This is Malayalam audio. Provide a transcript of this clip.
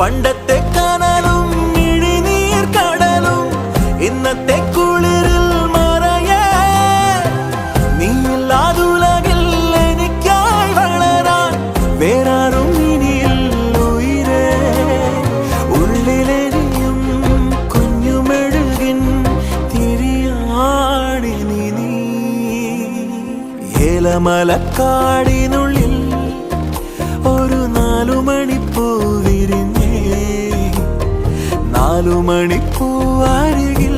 പണ്ടത്തെ കനലും ഇഴിനീർ കടലും ഇന്നത്തെ കുളിരിൽ മറയേ നീയില്ലാതുലകിൽ എനിക്കായി വളരാൻ വേറാരും ഇനിയില്ല ഉയിരേ ഉള്ളിലെരിയും കുഞ്ഞുമെഴുകിൻ തിരിയാണിനി നീ ഏലമലക്കാടിനുള്ളിൽ ഒരു 4 മണിപ്പൂ വിരിഞ്ഞേ 4 മണിപ്പൂ അരികിൽ